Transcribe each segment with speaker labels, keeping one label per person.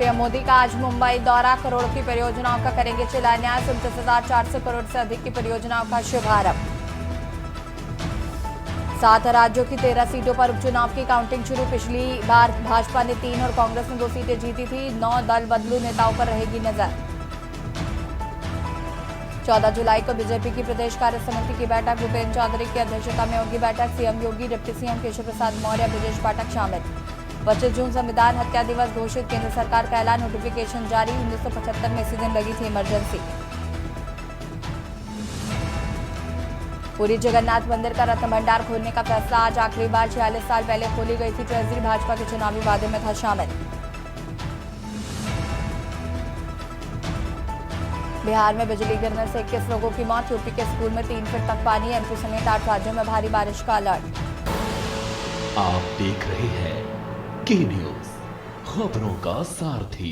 Speaker 1: PM Modi का आज मुंबई दौरा, करोड़ों की परियोजनाओं का करेंगे शिलान्यास। 49,400 करोड़ से अधिक की परियोजनाओं का शुभारंभ। 7 राज्यों की 13 सीटों पर उपचुनाव की काउंटिंग शुरू। पिछली बार भाजपा ने 3 और कांग्रेस ने 2 सीटें जीती थी। 9 दल बदलू नेताओं पर रहेगी नजर। 14 जुलाई को बीजेपी की प्रदेश कार्य समिति की बैठक, भूपेन्द्र चौधरी की अध्यक्षता में होगी बैठक। सीएम योगी, डिप्टी सीएम केशव प्रसाद मौर्य, ब्रजेश पाठक शामिल। 25 जून संविधान हत्या दिवस घोषित, केंद्र सरकार का ऐलान, नोटिफिकेशन जारी। 1975 में इसी दिन लगी थी इमरजेंसी। पुरी जगन्नाथ मंदिर का रत्न भंडार खोलने का फैसला आज, आखिरी बार 46 साल पहले खोली गई थी ट्रेजरी, भाजपा के चुनावी वादे में था शामिल। बिहार में बिजली गिरने से 21 लोगों की मौत, यूपी के स्कूल में 3 फीट तक पानी, एमपी समेत 8 राज्यों में भारी बारिश का अलर्ट।
Speaker 2: आप देख रहे हैं के न्यूज, खबरों का सारथी।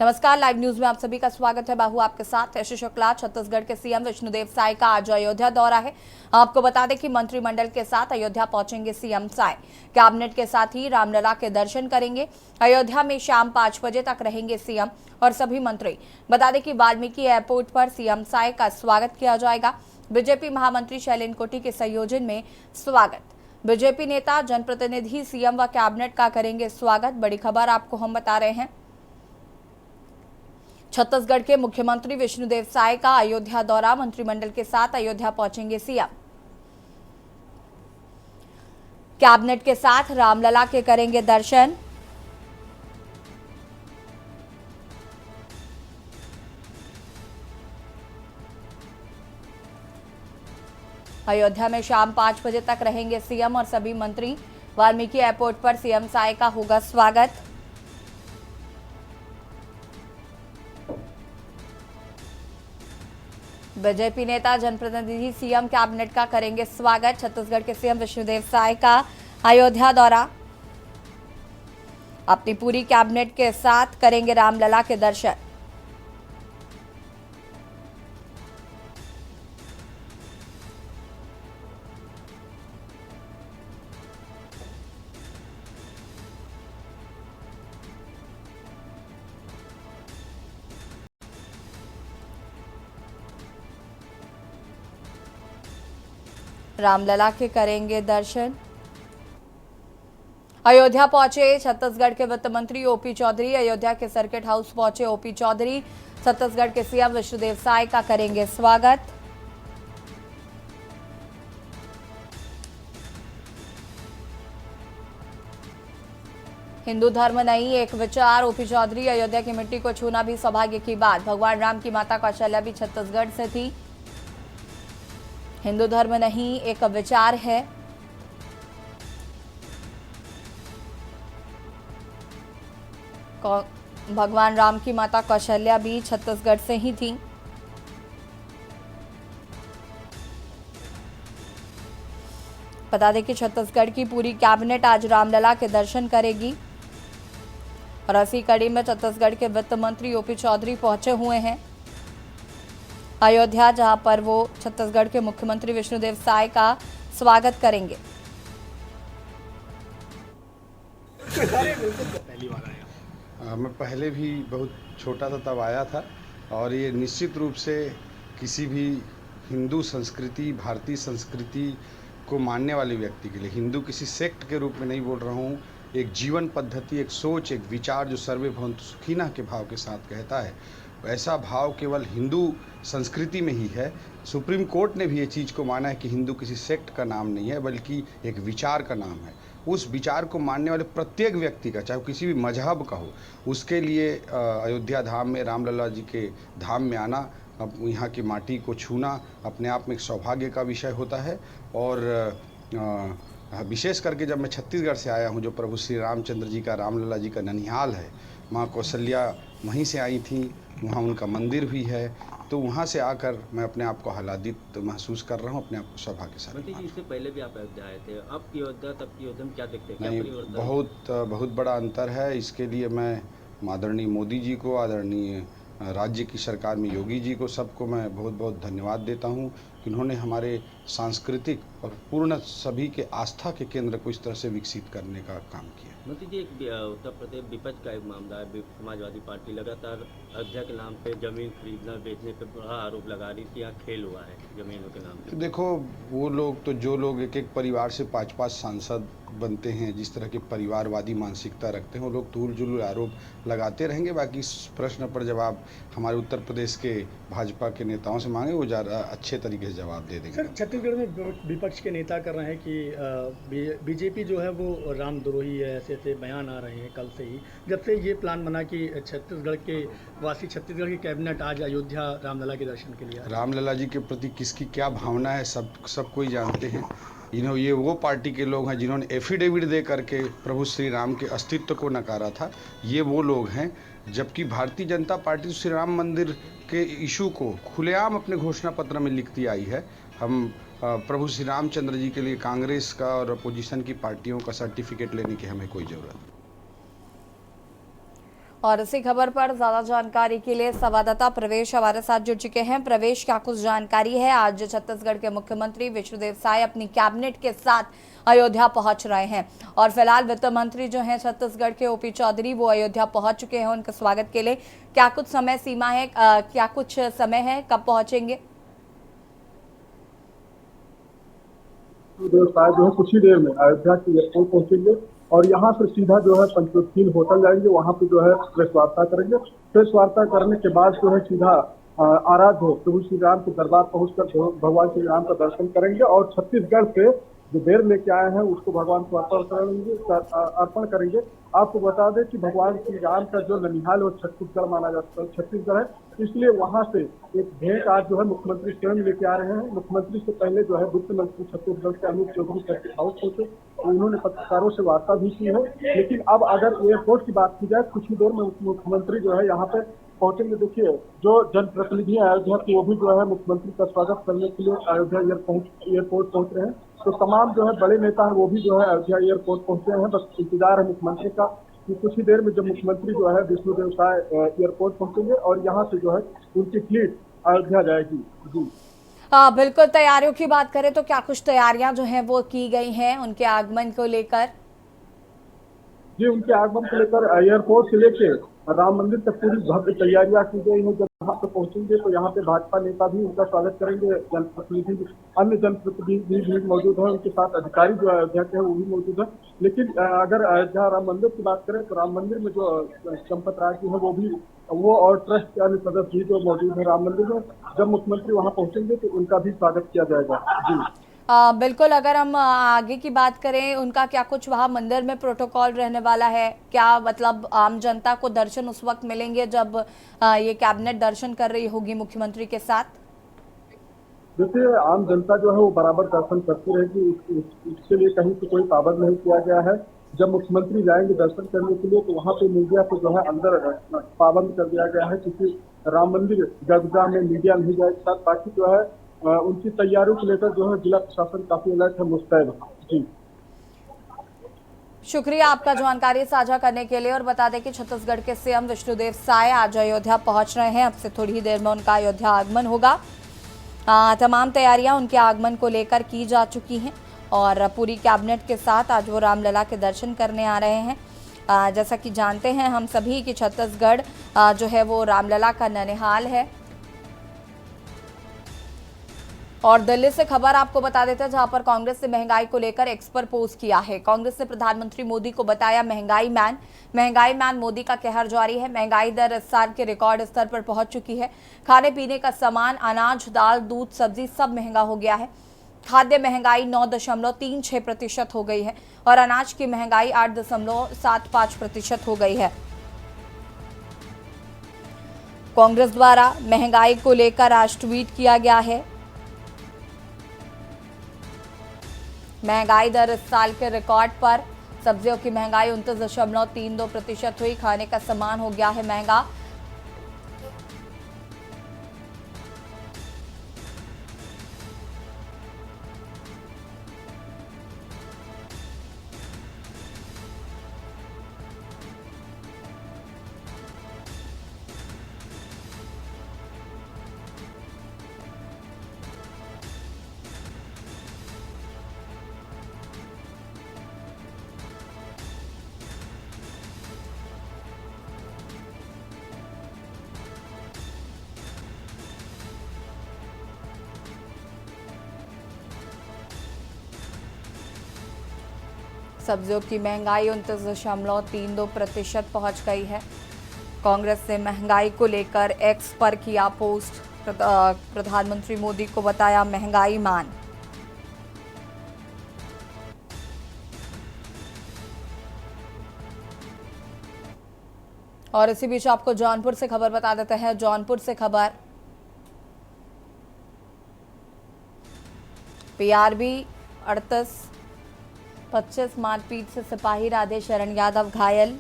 Speaker 1: नमस्कार, लाइव न्यूज में आप सभी का स्वागत है। बाहू आपके साथ यश शुक्ला। छत्तीसगढ़ के सीएम विष्णुदेव साय का आज अयोध्या दौरा है। आपको बता दें कि मंत्रिमंडल के साथ अयोध्या पहुंचेंगे सीएम साय। कैबिनेट के साथ ही रामलला के दर्शन करेंगे। अयोध्या में शाम 5 बजे तक रहेंगे सीएम और सभी मंत्री। बता दें कि वाल्मीकि एयरपोर्ट पर सीएम साय का स्वागत किया जाएगा। बीजेपी महामंत्री शैलेंद्र कोटी के संयोजन में स्वागत। बीजेपी नेता, जनप्रतिनिधि सीएम व कैबिनेट का करेंगे स्वागत। बड़ी खबर आपको हम बता रहे हैं। छत्तीसगढ़ के मुख्यमंत्री विष्णुदेव साय का अयोध्या दौरा, मंत्रिमंडल के साथ अयोध्या पहुंचेंगे सीएम। कैबिनेट के साथ रामलला के करेंगे दर्शन। अयोध्या में शाम 5 बजे तक रहेंगे सीएम और सभी मंत्री। वाल्मीकि एयरपोर्ट पर सीएम साय का होगा स्वागत। बीजेपी नेता, जनप्रतिनिधि सीएम, कैबिनेट का करेंगे स्वागत। छत्तीसगढ़ के सीएम विष्णुदेव साय का अयोध्या दौरा, अपनी पूरी कैबिनेट के साथ करेंगे रामलला के दर्शन। रामलला के करेंगे दर्शन। अयोध्या पहुंचे छत्तीसगढ़ के वित्त मंत्री ओपी चौधरी। अयोध्या के सर्किट हाउस पहुंचे ओपी चौधरी। छत्तीसगढ़ के सीएम विष्णुदेव साय का करेंगे स्वागत। हिंदू धर्म नहीं, एक विचार, ओपी चौधरी। अयोध्या की मिट्टी को छूना भी सौभाग्य की बात। भगवान राम की माता कौशल्या भी छत्तीसगढ़ से थी। हिंदू धर्म नहीं, एक विचार है। भगवान राम की माता कौशल्या भी छत्तीसगढ़ से ही थी। बता दें कि छत्तीसगढ़ की पूरी कैबिनेट आज रामलला के दर्शन करेगी और इसी कड़ी में छत्तीसगढ़ के वित्त मंत्री ओपी चौधरी पहुंचे हुए हैं अयोध्या, जहां पर वो छत्तीसगढ़ के मुख्यमंत्री विष्णुदेव साय का स्वागत करेंगे।
Speaker 3: मैं पहले भी बहुत छोटा था तब आया था और ये निश्चित रूप से किसी भी हिंदू संस्कृति, भारतीय संस्कृति को मानने वाले व्यक्ति के लिए, हिंदू किसी सेक्ट के रूप में नहीं बोल रहा हूँ, एक जीवन पद्धति, एक सोच, एक विचार जो सर्वे भवन्तु सुखिनः के भाव के साथ कहता है, ऐसा भाव केवल हिंदू संस्कृति में ही है। सुप्रीम कोर्ट ने भी ये चीज़ को माना है कि हिंदू किसी सेक्ट का नाम नहीं है बल्कि एक विचार का नाम है। उस विचार को मानने वाले प्रत्येक व्यक्ति का, चाहे वो किसी भी मजहब का हो, उसके लिए अयोध्या धाम में, रामलला जी के धाम में आना, अब यहाँ की माटी को छूना अपने आप में एक सौभाग्य का विषय होता है। और विशेष करके जब मैं छत्तीसगढ़ से आया हूँ, जो प्रभु श्री रामचंद्र जी का, रामलला जी का ननिहाल है, माँ कौशल्या वहीं से आई थी, वहाँ उनका मंदिर भी है, तो वहाँ से आकर मैं अपने आप को आह्लादित महसूस कर रहा हूँ, अपने आप को सौभाग्यशाली।
Speaker 4: इससे पहले भी आप अयोध्या आए थे, अब अयोध्या, तब की अयोध्या में क्या देखते हैं?
Speaker 3: नहीं, बहुत बड़ा अंतर है। इसके लिए मैं आदरणीय मोदी जी को, आदरणीय राज्य की सरकार में योगी जी को, सबको मैं बहुत बहुत धन्यवाद देता हूँ। कि उन्होंने हमारे सांस्कृतिक और पूर्ण सभी के आस्था के केंद्र को इस तरह से विकसित करने का काम किया।
Speaker 4: मंत्री जी, एक उत्तर प्रदेश विपक्ष का एक मामला है। समाजवादी पार्टी लगातार अयोध्या के नाम पे जमीन खरीदना बेचने पे बड़ा आरोप लगा रही थी, यहाँ खेल हुआ है जमीनों के नाम पे।
Speaker 3: देखो, वो लोग तो जो लोग एक एक परिवार से 5-5 सांसद बनते हैं, जिस तरह की परिवारवादी मानसिकता रखते हैं, वो लोग तूल जुल आरोप लगाते रहेंगे। बाकी इस प्रश्न पर जवाब हमारे उत्तर प्रदेश के भाजपा के नेताओं से मांगे, वो ज़्यादा अच्छे तरीके से जवाब दे देंगे।
Speaker 5: सर, छत्तीसगढ़ में विपक्ष के नेता कर रहे हैं कि बीजेपी जो है वो रामद्रोही है, ऐसे ऐसे बयान आ रहे हैं कल से ही, जब से ये प्लान बना कि छत्तीसगढ़ के वासी, छत्तीसगढ़ की कैबिनेट आज अयोध्या रामलला के दर्शन के लिए आए।
Speaker 3: रामलला जी के प्रति किसकी क्या भावना है सब कोई जानते हैं। ये वो पार्टी के लोग हैं जिन्होंने एफिडेविट दे करके प्रभु श्री राम के अस्तित्व को नकारा था। ये वो लोग हैं, जबकि भारतीय जनता पार्टी श्री राम मंदिर के इशू को खुलेआम अपने घोषणा पत्र में लिखती आई है। हम प्रभु श्री रामचंद्र जी के लिए कांग्रेस का और अपोजिशन की पार्टियों का सर्टिफिकेट लेने की हमें कोई ज़रूरत नहीं।
Speaker 1: और इसी खबर पर ज्यादा जानकारी के लिए संवाददाता प्रवेश हमारे साथ जुड़ चुके हैं। प्रवेश, क्या कुछ जानकारी है? आज छत्तीसगढ़ के मुख्यमंत्री विष्णुदेव साय अपनी कैबिनेट के साथ अयोध्या पहुंच रहे हैं और फिलहाल वित्त मंत्री जो हैं छत्तीसगढ़ के ओपी चौधरी, वो अयोध्या पहुंच चुके हैं उनके स्वागत के लिए। क्या कुछ समय सीमा है, क्या कुछ समय है, कब पहुंचेंगे?
Speaker 6: जो है कुछ ही देर में अयोध्या के एयरपोर्ट पहुंचेंगे और यहाँ से सीधा जो है पंचवटीन होटल जाएंगे, वहाँ पे जो है प्रेस वार्ता करेंगे। प्रेस वार्ता करने के बाद जो है सीधा आराध्य प्रभु श्री राम के दरबार पहुंचकर भगवान श्री राम का दर्शन करेंगे और छत्तीसगढ़ से जो बेर लेके आए हैं उसको भगवान को अर्पण करेंगे। आपको बता दें कि भगवान श्री राम का जो ननिहाल है वो छत्तीसगढ़ माना जाता है, छत्तीसगढ़ है, इसलिए वहां से एक भेंट आज जो है मुख्यमंत्री स्वयं लेके आ रहे हैं। मुख्यमंत्री से पहले जो है वित्त मंत्री छत्तीसगढ़ के अनूप चौधरी सर्किट हाउस पहुंचे, उन्होंने पत्रकारों से वार्ता भी की है। लेकिन अब अगर एयरपोर्ट की बात की जाए, कुछ ही देर में मुख्यमंत्री जो है यहाँ पे पहुंचेंगे। देखिए, जो जनप्रतिनिधि अयोध्या के वो भी जो है मुख्यमंत्री का स्वागत करने के लिए अयोध्या एयरपोर्ट पहुंच रहे हैं। तो तमाम जो है बड़े नेता हैं वो भी जो है अयोध्या एयरपोर्ट पहुंचे हैं। बस इंतजार है मुख्यमंत्री का कि कुछ ही देर में जब मुख्यमंत्री जो है विष्णुदेव साय एयरपोर्ट पहुंचेंगे और यहाँ से जो है उनकी फ्लीट अयोध्या जाएगी। जी
Speaker 1: बिल्कुल। तैयारियों की बात करें तो क्या कुछ तैयारियां जो हैं वो की गई हैं उनके आगमन को लेकर?
Speaker 6: जी, उनके आगमन को लेकर एयरपोर्ट से लेके राम मंदिर तक पूरी भव्य तैयारियां की गई हैं। जब यहाँ पे पहुंचेंगे तो यहाँ पे भाजपा नेता भी उनका स्वागत करेंगे, जनप्रतिनिधि, अन्य जनप्रतिनिधि भी मौजूद है, उनके साथ अधिकारी जो अयोध्या के हैं वो भी मौजूद है। लेकिन अगर अयोध्या राम मंदिर की बात करें तो राम मंदिर में जो चंपत राय जी है वो और ट्रस्ट के अन्य सदस्य भी जो मौजूद है राम मंदिर में, जब मुख्यमंत्री वहाँ पहुंचेंगे तो उनका भी स्वागत किया जाएगा। जी
Speaker 1: बिल्कुल। अगर हम आगे की बात करें, उनका क्या कुछ वहाँ मंदिर में प्रोटोकॉल रहने वाला है? क्या मतलब आम जनता को दर्शन उस वक्त मिलेंगे जब ये कैबिनेट दर्शन कर रही होगी मुख्यमंत्री के साथ?
Speaker 6: देखिए, आम जनता जो है वो बराबर दर्शन करती रहेगी, इसके लिए कहीं से कोई पाबंद नहीं किया गया है। जब मुख्यमंत्री जाएंगे दर्शन करने के लिए तो वहाँ पे मीडिया को जो है अंदर पाबंद कर दिया गया है, क्योंकि राम मंदिर गर्भगृह में मीडिया नहीं जाएगा। बाकी जो है उनकी तैयारियों को लेकर जो है जिला प्रशासन काफी अलर्ट है, मुस्तैद है। जी
Speaker 1: शुक्रिया आपका जानकारी साझा करने के लिए। और बता दें कि छत्तीसगढ़ के सीएम विष्णुदेव साय आज अयोध्या पहुंच रहे हैं। अब से थोड़ी ही देर में उनका अयोध्या आगमन होगा। तमाम तैयारियां उनके आगमन को लेकर की जा चुकी हैं और पूरी कैबिनेट के साथ आज वो रामलला के दर्शन करने आ रहे हैं। जैसा कि जानते हैं हम सभी कि छत्तीसगढ़ जो है वो रामलला का ननिहाल है। और दिल्ली से खबर आपको बता देते हैं, जहां पर कांग्रेस ने महंगाई को लेकर एक्स पर पोस्ट किया है। कांग्रेस ने प्रधानमंत्री मोदी को बताया महंगाई मैन। मोदी का कहर जारी है। महंगाई दर इस साल के रिकॉर्ड स्तर पर पहुंच चुकी है। खाने पीने का सामान, अनाज, दाल, दूध, सब्जी सब महंगा हो गया है। खाद्य महंगाई 9.36% हो गई है और अनाज की महंगाई 8.75% हो गई है। कांग्रेस द्वारा महंगाई को लेकर आज ट्वीट किया गया है। महंगाई दर इस साल के रिकॉर्ड पर। सब्जियों की महंगाई 29.32% हुई। खाने का सामान हो गया है महंगा। सब्जियों की महंगाई 29.32% पहुंच गई है। कांग्रेस ने महंगाई को लेकर एक्स पर किया पोस्ट। प्रधानमंत्री मोदी को बताया महंगाई मान। और इसी बीच आपको जौनपुर से खबर बता देते हैं। जौनपुर से खबर, पीआरबी 38-25 मारपीट से सिपाही राधे शरण यादव घायल।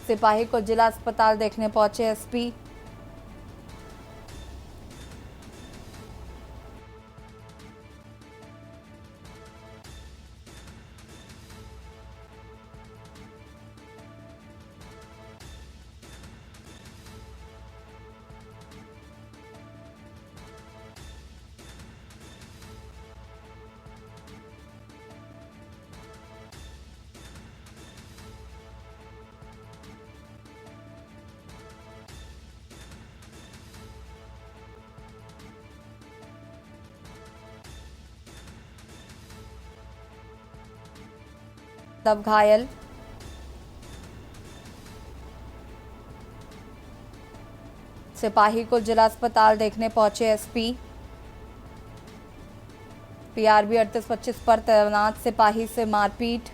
Speaker 1: सिपाही को जिला अस्पताल देखने पहुंचे एसपी। तब घायल। सिपाही को जिला अस्पताल देखने पहुंचे एसपी। पीआरबी 38-25 पर तैनात सिपाही से मारपीट।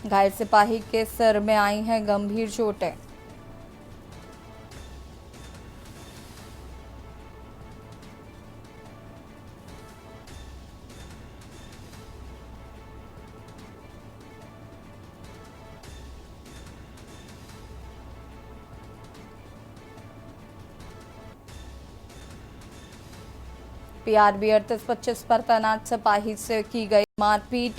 Speaker 1: घायल सिपाही के सिर में आई हैं गंभीर चोटें। पीआरबी 38-25 पर तैनात सिपाही से की गई मारपीट।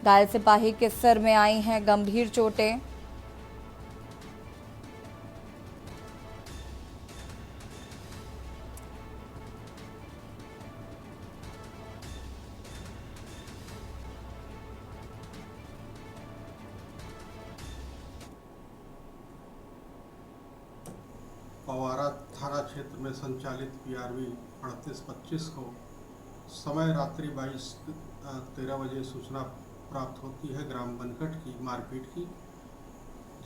Speaker 1: घायल सिपाही के सिर में आई हैं गंभीर चोटें।
Speaker 7: पवारा थाना क्षेत्र में संचालित पीआरबी 38-25 को समय रात्रि 22-13 बजे सूचना प्राप्त होती है ग्राम बनकट की मारपीट की,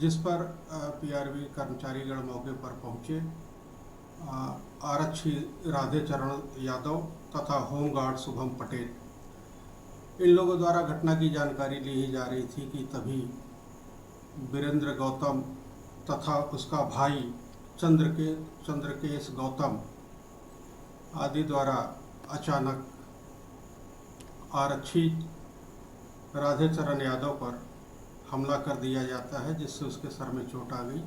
Speaker 7: जिस पर पीआरबी कर्मचारीगण मौके पर पहुंचे। आरक्षी राधे चरण यादव तथा होमगार्ड शुभम पटेल, इन लोगों द्वारा घटना की जानकारी ली जा रही थी कि तभी वीरेंद्र गौतम तथा उसका भाई चंद्रकेश गौतम आदि द्वारा अचानक आरक्षी राधे चरण यादव पर हमला कर दिया जाता है, जिससे उसके सर में चोट आ गई,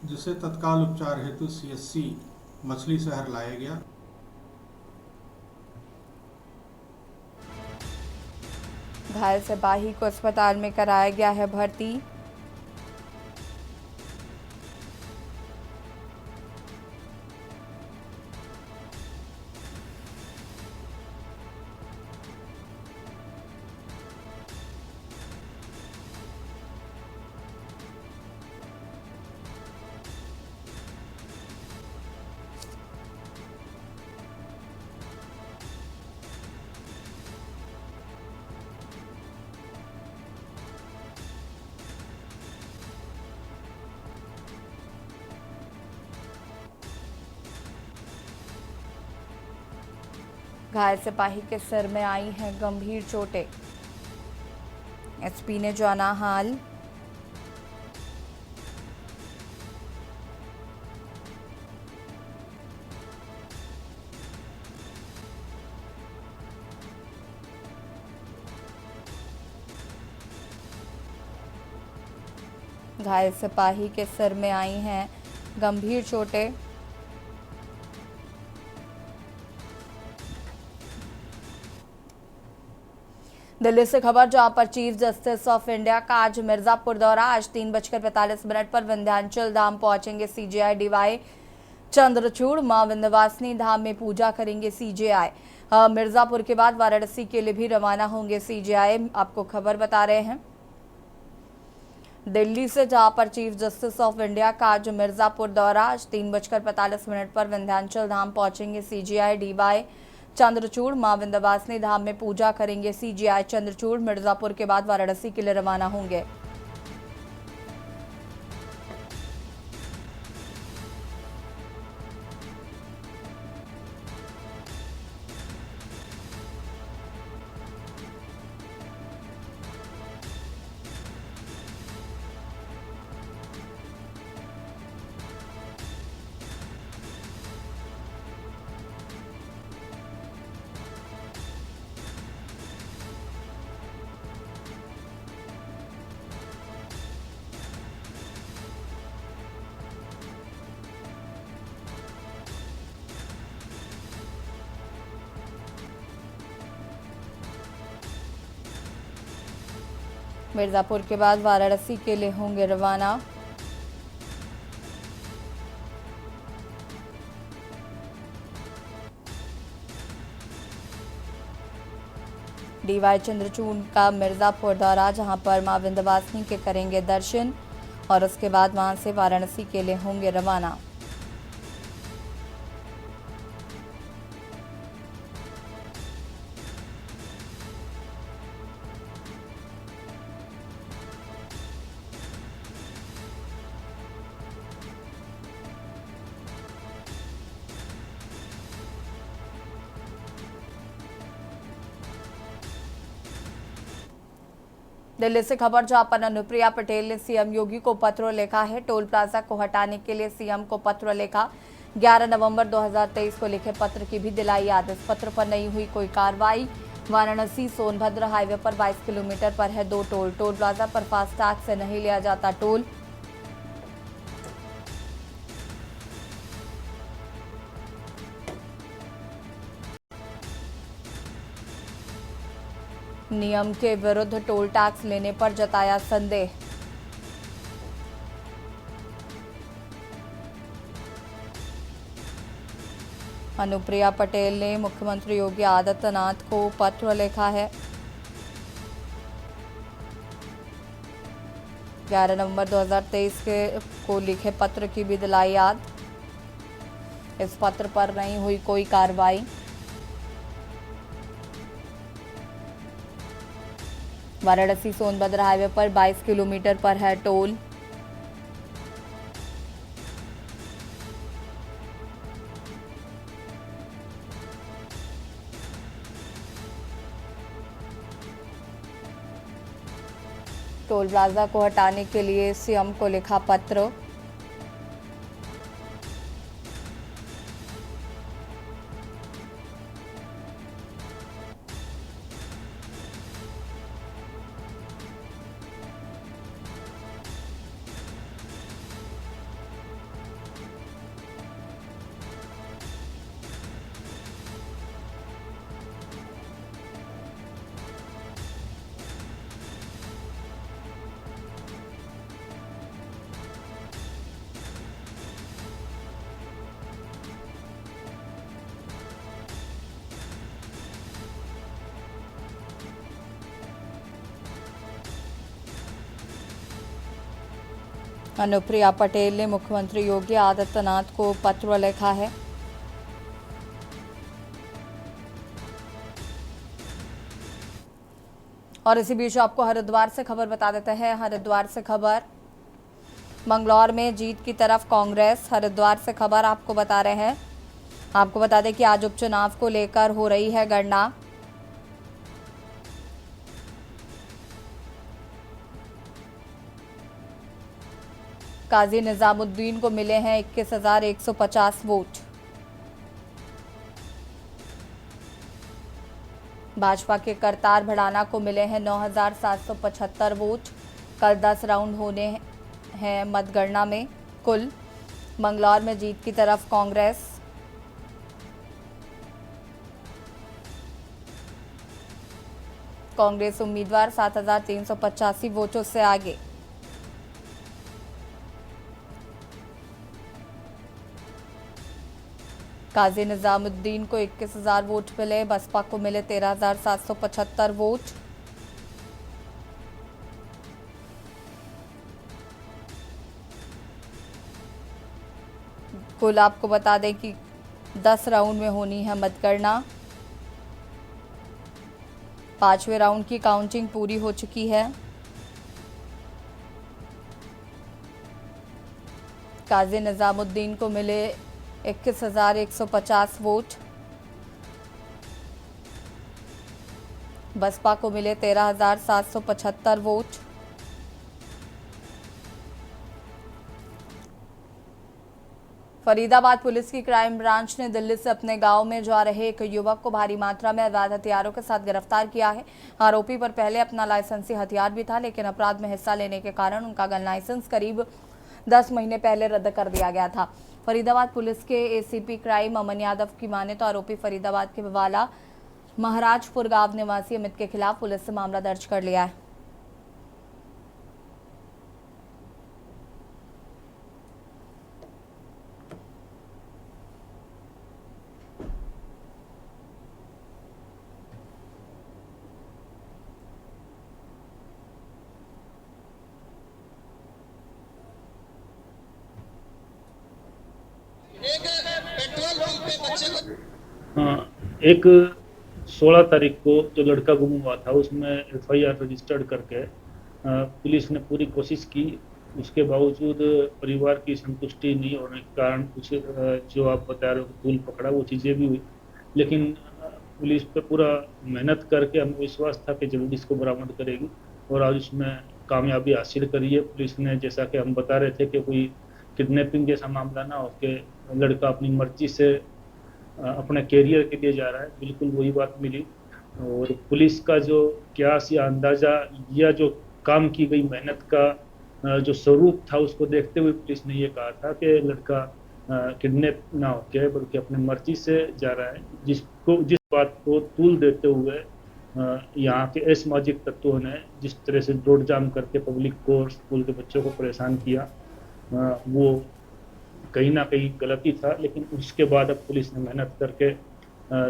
Speaker 7: जिसे तत्काल उपचार हेतु सीएससी मछली शहर लाया गया।
Speaker 1: घायल सिपाही को अस्पताल में कराया गया है भर्ती। घायल सिपाही के सिर में आई हैं गंभीर चोटें। एसपी ने जाना हाल। घायल सिपाही के सिर में आई हैं गंभीर चोटें। दिल्ली से खबर, जहां पर चीफ जस्टिस ऑफ इंडिया का आज मिर्जापुर दौरा। आज 3:45 पर विंध्याचल धाम पहुंचेंगे सीजेआई डीवाई चंद्रचूड़। मां विंध्यवासिनी धाम में पूजा करेंगे सीजेआई। मिर्जापुर के बाद वाराणसी के लिए भी रवाना होंगे सीजेआई। आपको खबर बता रहे हैं दिल्ली से, जहां पर चीफ जस्टिस ऑफ इंडिया का आज मिर्जापुर दौरा। आज 3:45 पर विंध्याचल धाम पहुंचेंगे सीजेआई डीवाई चंद्रचूड़। मां विंध्यवासिनी धाम में पूजा करेंगे सीजेआई चंद्रचूड़। मिर्जापुर के बाद वाराणसी के लिए रवाना होंगे। मिर्जापुर के बाद वाराणसी के लिए होंगे रवाना। डीवाई चंद्रचूड़ का मिर्जापुर दौरा, जहां पर मां विंध्यवासिनी के करेंगे दर्शन और उसके बाद वहां से वाराणसी के लिए होंगे रवाना। दिल्ली से खबर, जहां पर अनुप्रिया पटेल ने सीएम योगी को पत्र लिखा है। टोल प्लाजा को हटाने के लिए सीएम को पत्र लिखा। 11 नवंबर 2023 को लिखे पत्र की भी दिलाई याद। इस पत्र पर नहीं हुई कोई कार्रवाई। वाराणसी सोनभद्र हाईवे पर 22 किलोमीटर पर है 2 टोल। टोल प्लाजा पर फास्टैग से नहीं लिया जाता टोल। नियम के विरुद्ध टोल टैक्स लेने पर जताया संदेह। अनुप्रिया पटेल ने मुख्यमंत्री योगी आदित्यनाथ को पत्र लिखा है। 11 नवंबर 2023 को लिखे पत्र की भी दिलाई याद। इस पत्र पर नहीं हुई कोई कार्रवाई। वाराणसी सोनभद्र हाईवे पर 22 किलोमीटर पर है टोल। टोल प्लाजा को हटाने के लिए सीएम को लिखा पत्र। अनुप्रिया पटेल ने मुख्यमंत्री योगी आदित्यनाथ को पत्र लिखा है। और इसी बीच आपको हरिद्वार से खबर बता देते हैं। हरिद्वार से खबर, मंगलौर में जीत की तरफ कांग्रेस। हरिद्वार से खबर आपको बता रहे हैं। आपको बता दें कि आज उपचुनाव को लेकर हो रही है गणना। काजी निजामुद्दीन को मिले हैं 21,150 वोट। भाजपा के करतार भड़ाना को मिले हैं 9,775 वोट। कल 10 राउंड होने हैं मतगणना में। कुल मंगलौर में जीत की तरफ कांग्रेस। कांग्रेस उम्मीदवार 7,385 वोटों से आगे। काजी निजामुद्दीन को 21,000 वोट मिले, बसपा को मिले 13,775 वोट। कुल आपको बता दें कि 10 राउंड में होनी है मतगणना। 5वें राउंड की काउंटिंग पूरी हो चुकी है। काजी निजामुद्दीन को मिले 21,150 वोट, बसपा को मिले 13,775 वोट। फरीदाबाद पुलिस की क्राइम ब्रांच ने दिल्ली से अपने गांव में जा रहे एक युवक को भारी मात्रा में अवैध हथियारों के साथ गिरफ्तार किया है। आरोपी पर पहले अपना लाइसेंसी हथियार भी था, लेकिन अपराध में हिस्सा लेने के कारण उनका गन लाइसेंस करीब 10 महीने पहले रद्द कर दिया गया था। फरीदाबाद पुलिस के एसीपी क्राइम अमन यादव की माने तो आरोपी फरीदाबाद के बवाला महाराजपुर गांव निवासी अमित के खिलाफ पुलिस ने मामला दर्ज कर लिया है।
Speaker 8: हाँ, एक 16 तारीख को जो लड़का गुम हुआ था उसमें एफआईआर रजिस्टर्ड करके पुलिस ने पूरी कोशिश की। उसके बावजूद परिवार की संतुष्टि नहीं होने के कारण कुछ जो आप बता रहे हो टूल पकड़ा, वो चीज़ें भी हुई, लेकिन पुलिस पे पूरा मेहनत करके हमें विश्वास था कि जल्दी इसको बरामद करेगी और आज उसमें कामयाबी हासिल करी है पुलिस ने। जैसा कि हम बता रहे थे कि कोई किडनैपिंग जैसा मामला ना हो के लड़का अपनी मर्जी से अपने कैरियर के लिए जा रहा है, बिल्कुल वही बात मिली। और पुलिस का जो क्यास या अंदाज़ा या जो काम की गई मेहनत का जो स्वरूप था उसको देखते हुए पुलिस ने ये कहा था कि लड़का किडनैप ना होके बल्कि अपनी मर्जी से जा रहा है। जिस बात को तूल देते हुए यहाँ के असामाजिक तत्वों ने जिस तरह से रोड जाम करके पब्लिक को और स्कूल के बच्चों को परेशान किया, वो कहीं ना कहीं गलती था। लेकिन उसके बाद अब पुलिस ने मेहनत करके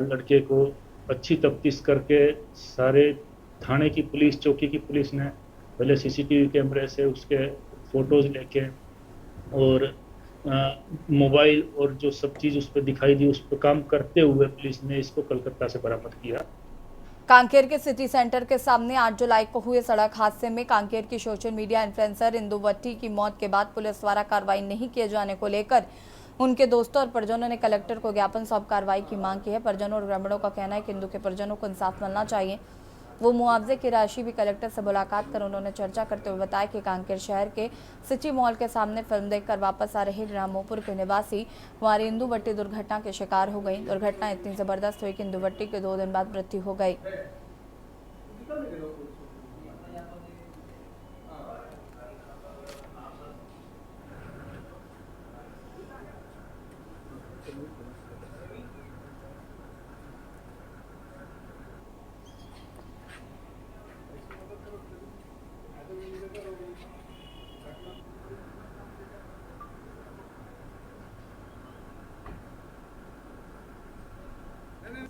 Speaker 8: लड़के को अच्छी तफ्तीश करके सारे थाने की पुलिस, चौकी की पुलिस ने पहले सीसीटीवी कैमरे से उसके फ़ोटोज़ लेके और मोबाइल और जो सब चीज़ उस पर दिखाई दी, उस पर काम करते हुए पुलिस ने इसको कलकत्ता से बरामद किया।
Speaker 1: कांकेर के सिटी सेंटर के सामने 8 जुलाई को हुए सड़क हादसे में कांकेर की सोशल मीडिया इन्फ्लुएंसर इंदु वट्टी की मौत के बाद पुलिस द्वारा कार्रवाई नहीं किए जाने को लेकर उनके दोस्तों और परिजनों ने कलेक्टर को ज्ञापन सौंप कार्रवाई की मांग की है। परिजनों और ग्रामीणों का कहना है कि इंदु के परिजनों को इंसाफ मिलना चाहिए। वो मुआवजे की राशि भी कलेक्टर से मुलाकात कर उन्होंने चर्चा करते हुए बताया कि कांकेर शहर के सिटी मॉल के सामने फिल्म देखकर वापस आ रहे रामोपुर के निवासी कुमारी इंदु वट्टी दुर्घटना के शिकार हो गई। दुर्घटना इतनी जबरदस्त हुई कि इंदु वट्टी के 2 दिन बाद मृत्यु हो गई।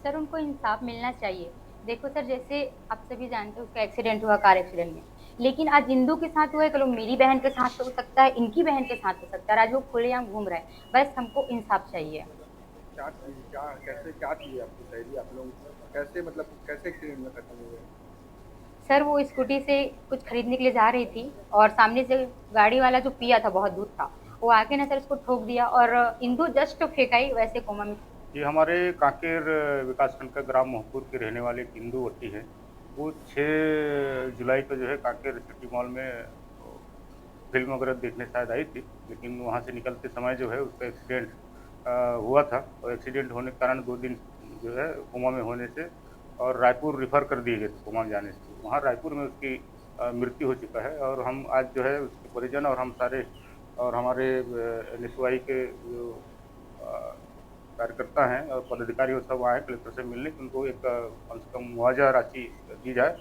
Speaker 9: सर उनको इंसाफ मिलना चाहिए। देखो सर, जैसे आप सभी जानते हो उसका एक्सीडेंट हुआ कार एक्सीडेंट में, लेकिन आज इंदु के साथ हुआ है, कल मेरी बहन के साथ हो सकता है, इनकी बहन के साथ हो सकता है। आज वो खुलेआम घूम रहा है, बस हमको इंसाफ चाहिए।
Speaker 10: क्या चाहिए आपको? सहेली आप लोग कैसे, मतलब कैसे एक्सीडेंट में खत्म हुए?
Speaker 9: सर वो स्कूटी से कुछ खरीदने के लिए जा रही थी और सामने से गाड़ी वाला जो पिया था, बहुत दूध था, वो आके ना सर उसको ठोक दिया और इंदु जस्ट फेंकाई, वैसे कोमा में।
Speaker 10: ये हमारे कांकेर विकासखंड का ग्राम मोहपुर के रहने वाले इंदु वट्टी है। वो 6 जुलाई को जो है कांकेर सिटी मॉल में फिल्म वगैरह देखने शायद आई थी, लेकिन वहाँ से निकलते समय जो है उसका एक्सीडेंट हुआ था और एक्सीडेंट होने के कारण 2 दिन जो है कोमा में होने से और रायपुर रिफ़र कर दिए गए थे। कोमा में जाने से वहाँ रायपुर में उसकी मृत्यु हो चुका है और हम आज जो है उसके परिजन और हम सारे और हमारे NSY के जो कार्यकर्ता हैं और पदाधिकारी वो सब आए कलेक्टर से मिलने कि उनको एक कम से कम मुआवजा राशि दी जाए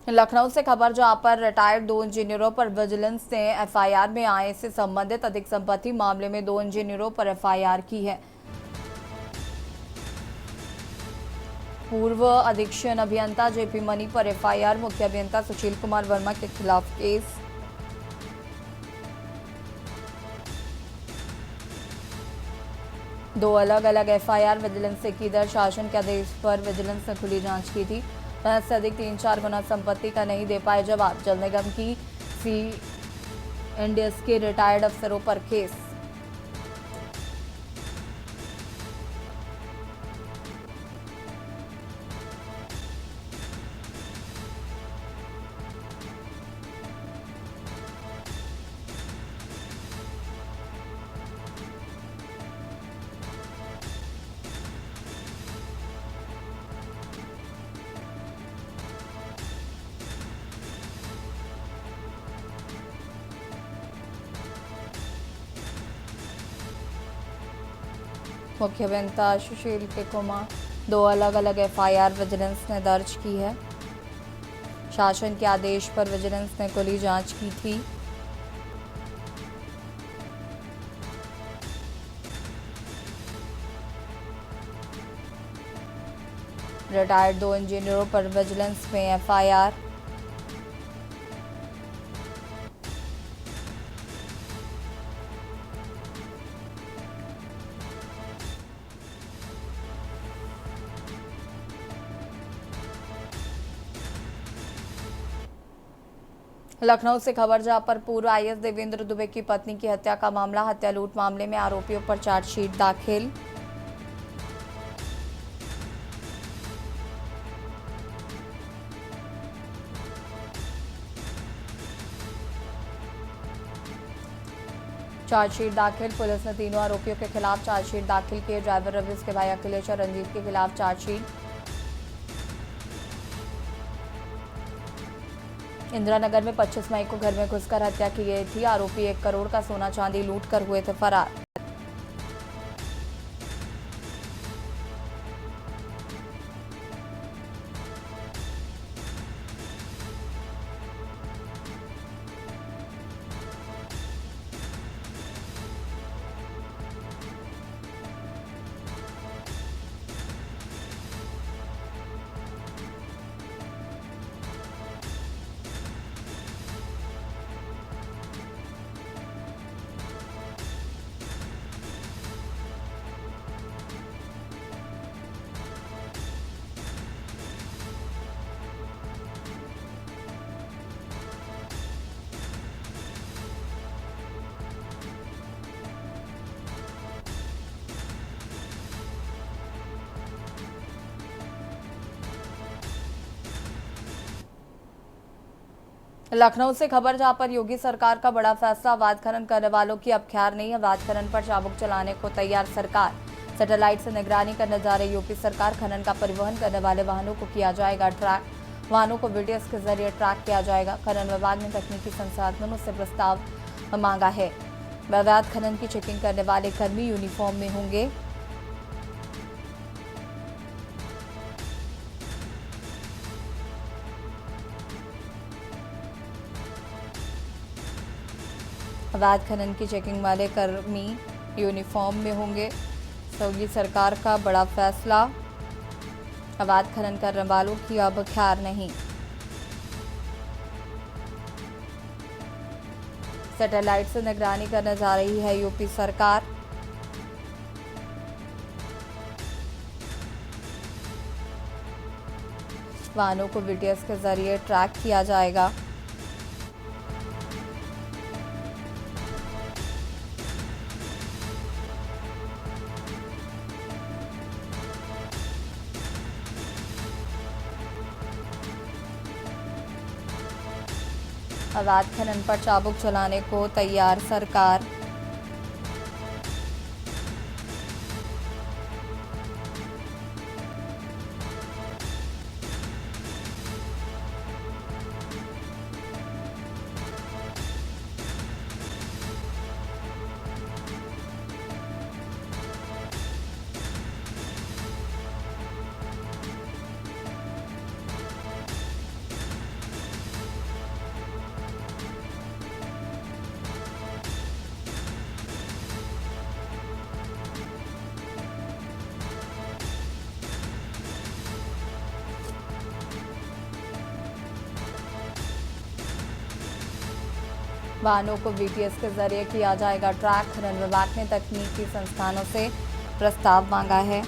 Speaker 1: लखनऊ से खबर जहां पर रिटायर्ड 2 इंजीनियरों पर विजिलेंस ने एफआईआर में आय से संबंधित अधिक संपत्ति मामले में 2 इंजीनियरों पर एफआईआर की है। पूर्व अधीक्षण अभियंता जेपी मनी पर एफआईआर, मुख्य अभियंता सुशील कुमार वर्मा के खिलाफ केस। दो अलग अलग एफआईआर विजिलेंस से की दर्ज। शासन के आदेश पर विजिलेंस ने खुली जांच की थी। 10 से अधिक 3-4 गुना संपत्ति का नहीं दे पाए जवाब। जल निगम की CNDS के रिटायर्ड अफसरों पर केस। मुख्य अभियंता सुशील कुमार 2 अलग अलग एफआईआर विजिलेंस ने दर्ज की है। शासन के आदेश पर विजिलेंस ने खुली जांच की थी। रिटायर्ड 2 इंजीनियरों पर विजिलेंस में एफआईआर। लखनऊ से खबर जहां पर पूर्व आईएएस देवेंद्र दुबे की पत्नी की हत्या का मामला। हत्या लूट मामले में आरोपियों पर चार्जशीट दाखिल। चार्जशीट दाखिल। पुलिस ने तीनों आरोपियों के खिलाफ चार्जशीट दाखिल किए। ड्राइवर रविश के भाई अखिलेश और रंजीत के खिलाफ चार्जशीट। इंदिरानगर में 25 मई को घर में घुसकर हत्या की गई थी। आरोपी 1 करोड़ का सोना चांदी लूट कर हुए थे फरार। लखनऊ से खबर जहां पर योगी सरकार का बड़ा फैसला। अवैध खनन करने वालों की अब खैर नहीं। अवैध खनन पर चाबुक चलाने को तैयार सरकार। सैटेलाइट से निगरानी करने जा रही यूपी सरकार। खनन का परिवहन करने वाले वाहनों को किया जाएगा ट्रैक। वाहनों को वीडियोस के जरिए ट्रैक किया जाएगा। खनन विभाग ने तकनीकी संसाधनों से प्रस्ताव मांगा है। अवैध खनन की चेकिंग करने वाले कर्मी यूनिफॉर्म में होंगे। अवैध खनन की चेकिंग वाले कर्मी यूनिफॉर्म में होंगे। योगी सरकार का बड़ा फैसला। अवैध खनन करने वालों की अब खैर नहीं। सैटेलाइट से निगरानी करने जा रही है यूपी सरकार। वाहनों को वीडियोस के जरिए ट्रैक किया जाएगा। अवैध खनन पर चाबुक चलाने को तैयार सरकार। वाहनों को VTS के जरिए किया जाएगा ट्रैक। खनन विभाग ने तकनीकी संस्थानों से प्रस्ताव मांगा है।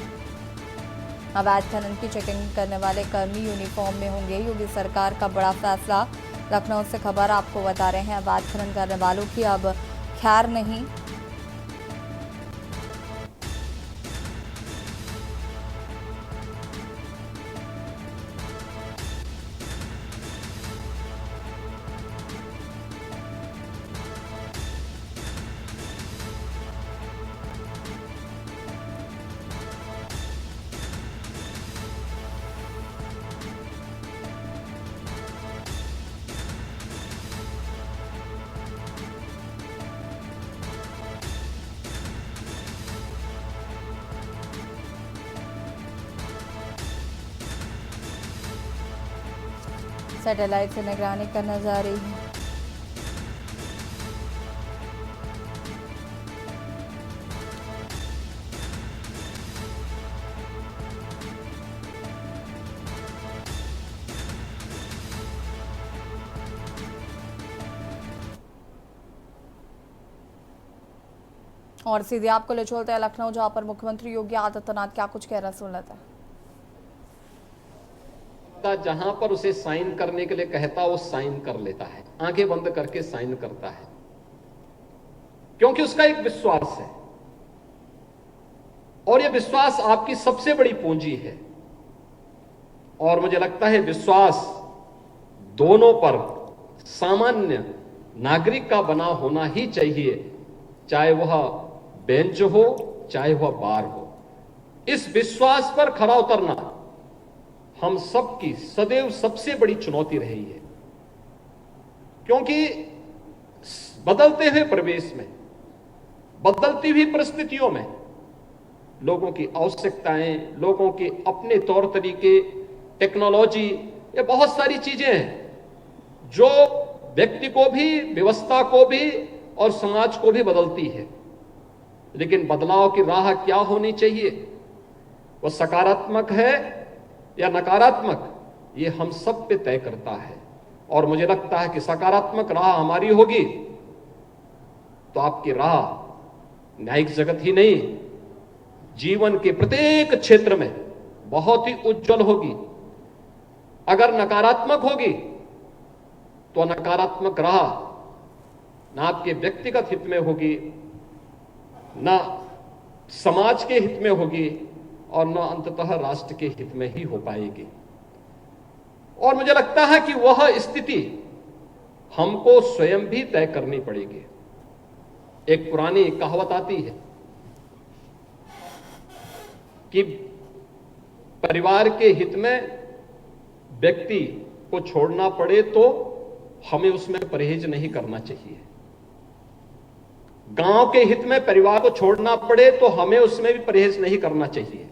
Speaker 1: अवैध खनन की चेकिंग करने वाले कर्मी यूनिफॉर्म में होंगे। योगी सरकार का बड़ा फैसला। लखनऊ से खबर आपको बता रहे हैं, अवैध खनन करने वालों की अब खैर नहीं। सैटेलाइट से निगरानी करना जारी है। और सीधे आपको ले चलते हैं लखनऊ, जहां पर मुख्यमंत्री योगी आदित्यनाथ क्या कुछ कह रहे हैं, सुन लेते हैं।
Speaker 11: जहां पर उसे साइन करने के लिए कहता वो साइन कर लेता है, आंखें बंद करके साइन करता है, क्योंकि उसका एक विश्वास है और यह विश्वास आपकी सबसे बड़ी पूंजी है। और मुझे लगता है विश्वास दोनों पर सामान्य नागरिक का बना होना ही चाहिए, चाहे वह बेंच हो चाहे वह बार हो। इस विश्वास पर खरा उतरना हम सबकी सदैव सबसे बड़ी चुनौती रही है, क्योंकि बदलते हुए परिवेश में, बदलती हुई परिस्थितियों में लोगों की आवश्यकताएं, लोगों के अपने तौर तरीके, टेक्नोलॉजी, ये बहुत सारी चीजें हैं जो व्यक्ति को भी, व्यवस्था को भी और समाज को भी बदलती है। लेकिन बदलाव की राह क्या होनी चाहिए, वह सकारात्मक है या नकारात्मक, ये हम सब पे तय करता है। और मुझे लगता है कि सकारात्मक राह हमारी होगी तो आपकी राह न्यायिक जगत ही नहीं, जीवन के प्रत्येक क्षेत्र में बहुत ही उज्जवल होगी। अगर नकारात्मक होगी तो नकारात्मक राह ना आपके व्यक्तिगत हित में होगी, ना समाज के हित में होगी और न अंततः राष्ट्र के हित में ही हो पाएगी। और मुझे लगता है कि वह स्थिति हमको स्वयं भी तय करनी पड़ेगी। एक पुरानी कहावत आती है कि परिवार के हित में व्यक्ति को छोड़ना पड़े तो हमें उसमें परहेज नहीं करना चाहिए। गांव के हित में परिवार को छोड़ना पड़े तो हमें उसमें भी परहेज नहीं करना चाहिए।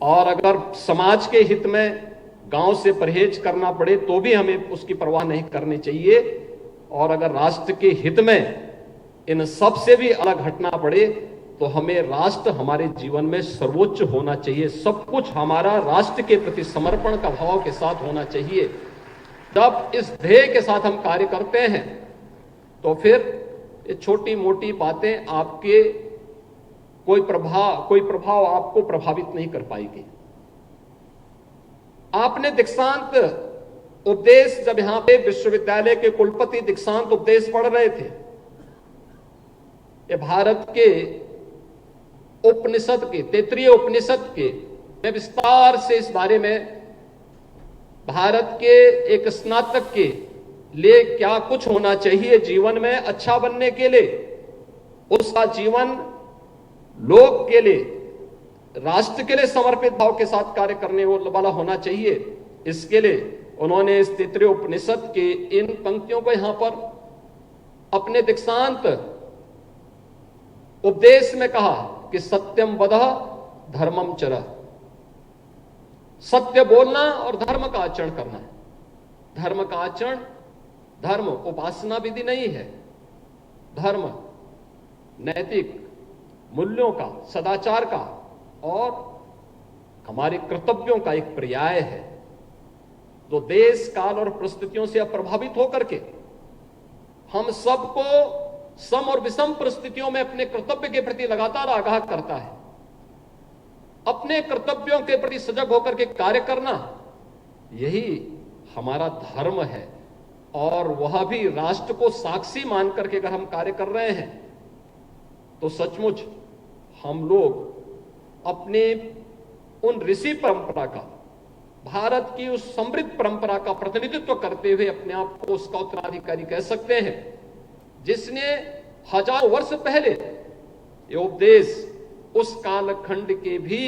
Speaker 11: और अगर समाज के हित में गांव से परहेज करना पड़े तो भी हमें उसकी परवाह नहीं करनी चाहिए। और अगर राष्ट्र के हित में इन सब से भी अलग हटना पड़े तो हमें राष्ट्र हमारे जीवन में सर्वोच्च होना चाहिए। सब कुछ हमारा राष्ट्र के प्रति समर्पण का भाव के साथ होना चाहिए। जब इस ध्येय के साथ हम कार्य करते हैं तो फिर ये छोटी मोटी बातें आपके कोई प्रभाव आपको प्रभावित नहीं कर पाएगी। आपने दीक्षांत उपदेश, जब यहां पे विश्वविद्यालय के कुलपति दीक्षांत उपदेश पढ़ रहे थे, ये भारत के उपनिषद के, तैत्तिरीय उपनिषद के, मैं विस्तार से इस बारे में भारत के एक स्नातक के लिए क्या कुछ होना चाहिए जीवन में अच्छा बनने के लिए, उसका जीवन लोक के लिए, राष्ट्र के लिए समर्पित भाव के साथ कार्य करने वाला होना चाहिए। इसके लिए उन्होंने इस तैत्तिरीय उपनिषद के इन पंक्तियों को यहां पर अपने दीक्षांत उपदेश में कहा कि सत्यम वदः धर्मम चरः, सत्य बोलना और धर्म का आचरण करना है। धर्म का आचरण, धर्म उपासना विधि नहीं है, धर्म नैतिक मूल्यों का, सदाचार का और हमारे कर्तव्यों का एक पर्याय है, जो देश काल और परिस्थितियों से अप्रभावित होकर के हम सबको सम और विषम परिस्थितियों में अपने कर्तव्य के प्रति लगातार आगाह करता है। अपने कर्तव्यों के प्रति सजग होकर के कार्य करना, यही हमारा धर्म है। और वह भी राष्ट्र को साक्षी मान करके अगर हम कार्य कर रहे हैं तो सचमुच हम लोग अपने उन ऋषि परंपरा का, भारत की उस समृद्ध परंपरा का प्रतिनिधित्व करते हुए अपने आप को उसका उत्तराधिकारी कह सकते हैं, जिसने हजारों वर्ष पहले ये उपदेश उस कालखंड के भी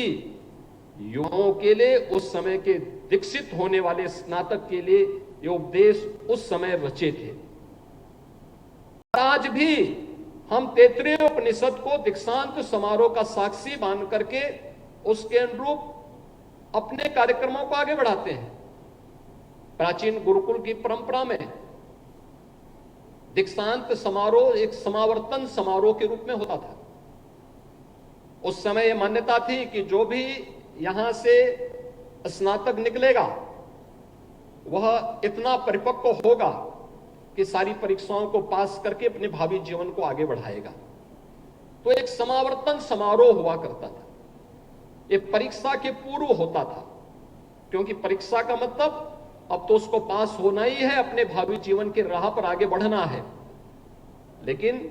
Speaker 11: युवाओं के लिए, उस समय के दीक्षित होने वाले स्नातक के लिए ये उपदेश उस समय रचे थे। आज भी हम तैत्तिरीय उपनिषद को दीक्षांत समारोह का साक्षी मान करके उसके अनुरूप अपने कार्यक्रमों को आगे बढ़ाते हैं। प्राचीन गुरुकुल की परंपरा में दीक्षांत समारोह एक समावर्तन समारोह के रूप में होता था। उस समय यह मान्यता थी कि जो भी यहां से स्नातक निकलेगा वह इतना परिपक्व होगा कि सारी परीक्षाओं को पास करके अपने भावी जीवन को आगे बढ़ाएगा। तो एक समावर्तन समारोह हुआ करता था। ये परीक्षा के पूर्व होता था, क्योंकि परीक्षा का मतलब अब तो उसको पास होना ही है, अपने भावी जीवन के राह पर आगे बढ़ना है। लेकिन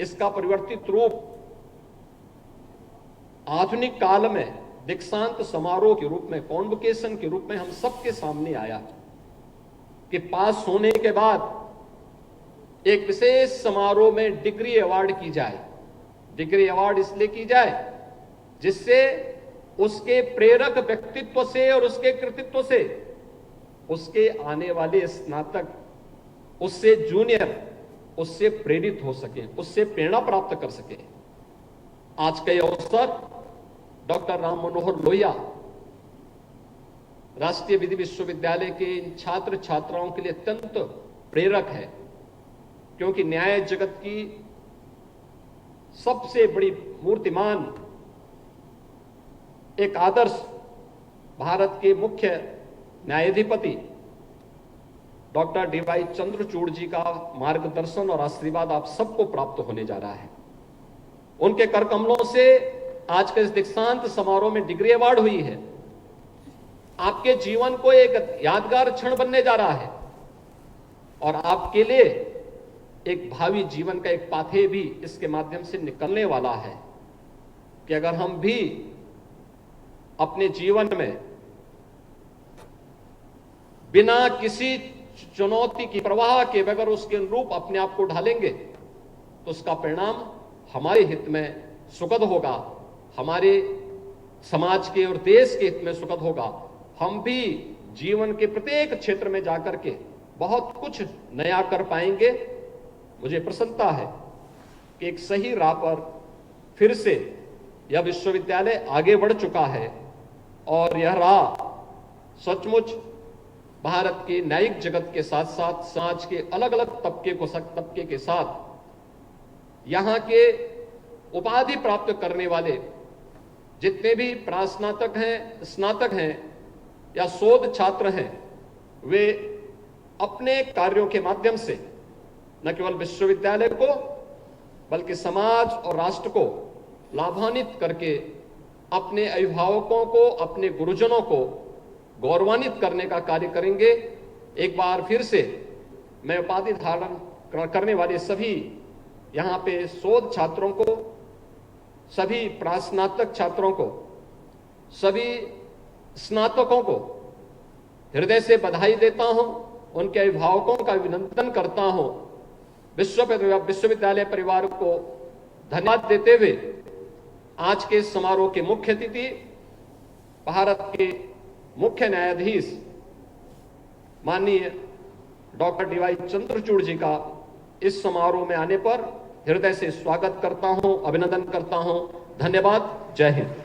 Speaker 11: इसका परिवर्तित रूप आधुनिक काल में दीक्षांत समारोह के रूप में, कॉन्वोकेशन के रूप में हम सबके सामने आया कि पास होने के बाद एक विशेष समारोह में डिग्री अवार्ड की जाए। डिग्री अवार्ड इसलिए की जाए जिससे उसके प्रेरक व्यक्तित्व से और उसके कृतित्व से उसके आने वाले स्नातक उससे जूनियर उससे प्रेरित हो सके, उससे प्रेरणा प्राप्त कर सके। आज का यह अवसर डॉक्टर राम मनोहर लोहिया राष्ट्रीय विधि विश्वविद्यालय के इन छात्र छात्राओं के लिए अत्यंत प्रेरक है, क्योंकि न्याय जगत की सबसे बड़ी मूर्तिमान एक आदर्श भारत के मुख्य न्यायाधिपति डॉक्टर डीवाई चंद्रचूड़ जी का मार्गदर्शन और आशीर्वाद आप सबको प्राप्त होने जा रहा है। उनके कर कमलों से आज के इस दीक्षांत समारोह में डिग्री अवार्ड हुई है। आपके जीवन को एक यादगार क्षण बनने जा रहा है और आपके लिए एक भावी जीवन का एक पाथे भी इसके माध्यम से निकलने वाला है कि अगर हम भी अपने जीवन में बिना किसी चुनौती की परवाह के बगैर उसके अनुरूप अपने आप को ढालेंगे तो उसका परिणाम हमारे हित में सुखद होगा, हमारे समाज के और देश के हित में सुखद होगा। हम भी जीवन के प्रत्येक क्षेत्र में जाकर के बहुत कुछ नया कर पाएंगे। मुझे प्रसन्नता है कि एक सही राह पर फिर से यह विश्वविद्यालय आगे बढ़ चुका है और यह राह सचमुच भारत के न्यायिक जगत के साथ साथ समाज के अलग अलग तबके के साथ यहाँ के उपाधि प्राप्त करने वाले जितने भी प्रास्नातक हैं, स्नातक हैं या शोध छात्र हैं, वे अपने कार्यों के माध्यम से न केवल विश्वविद्यालय को बल्कि समाज और राष्ट्र को लाभान्वित करके अपने अभिभावकों को, अपने गुरुजनों को गौरवान्वित करने का कार्य करेंगे। एक बार फिर से मैं उपाधि धारण करने वाले सभी यहाँ पे शोध छात्रों को, सभी प्रास्नातक छात्रों को, सभी स्नातकों को हृदय से बधाई देता हूं, उनके अभिभावकों का अभिनंदन करता हूं, विश्वविद्यालय परिवार को धन्यवाद देते हुए आज के समारोह के मुख्य अतिथि भारत के मुख्य न्यायाधीश माननीय डॉक्टर डीवाई चंद्रचूड़ जी का इस समारोह में आने पर हृदय से स्वागत करता हूं, अभिनंदन करता हूं। धन्यवाद। जय हिंद।